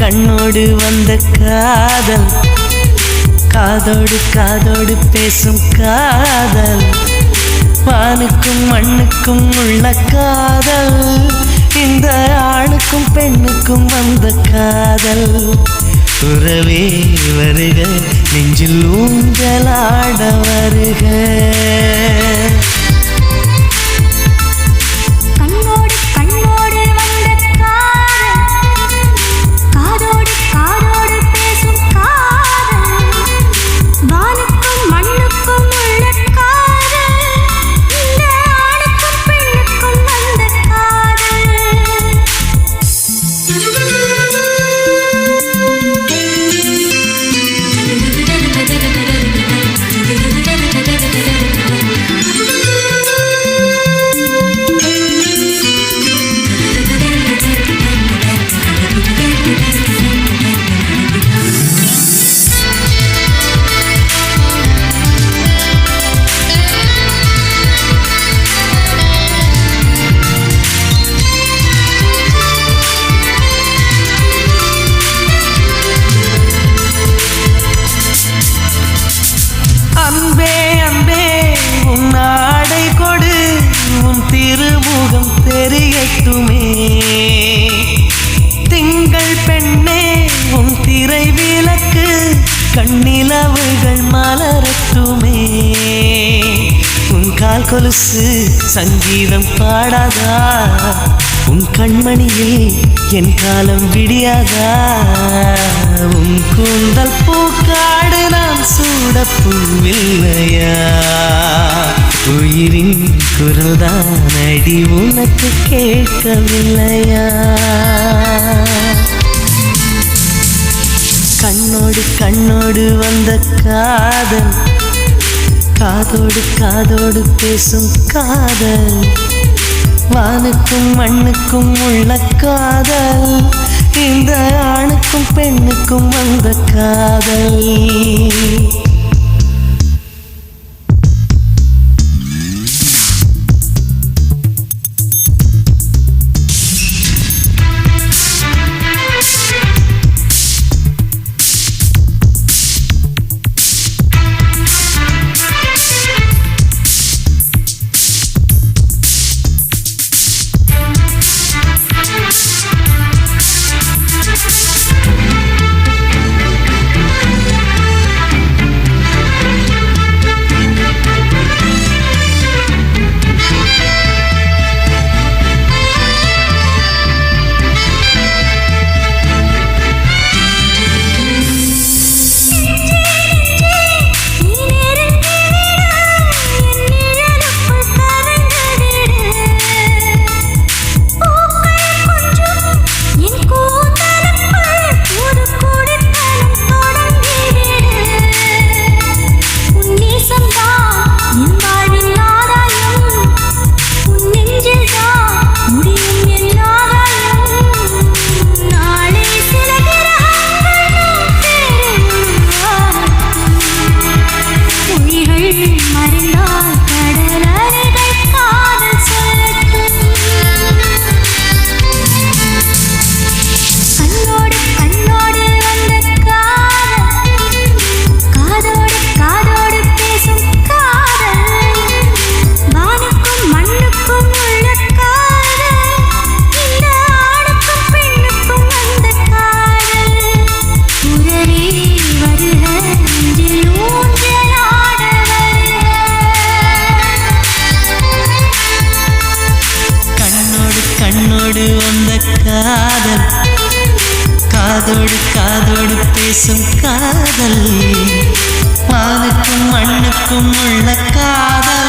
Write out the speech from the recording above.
கண்ணோடு வந்த காதல், காதோடு காதோடு பேசும் காதல், வானுக்கும் மண்ணுக்கும் உள்ள காதல், இந்த ஆணுக்கும் பெண்ணுக்கும் வந்த காதல். உறவே வருக, நெஞ்சில் ஊஞ்சலாட வருக. அன்பே அன்பே உன் ஆடை கொடு, உன் திருமுகம் தெரியட்டுமே. திங்கள் பெண்ணே உன் திரை விளக்கு, கண்ணிலவுகள் மலரட்டுமே. உன் கால் கொலுசு சங்கீதம் பாடாதா, உன் கண்மணியில் என் காலம் விடியாதா. உன் கூந்தல் பூக்காடு நான் சூடப்பூவில்லையா. உயிரின் குரல்தான் அடி உனக்கு கேட்கவில்லையா. கண்ணோடு கண்ணோடு வந்த காதல், காதோடு காதோடு பேசும் காதல், வானுக்கும் மண்ணுக்கும் உள்ள காதல், இந்த ஆணுக்கும் பெண்ணுக்கும் வந்த காதல். கண்ணோடு வந்த காதல், காதோடு காதோடு பேசும் காதல், வானுக்கும் மண்ணுக்கும் உள்ள காதல்.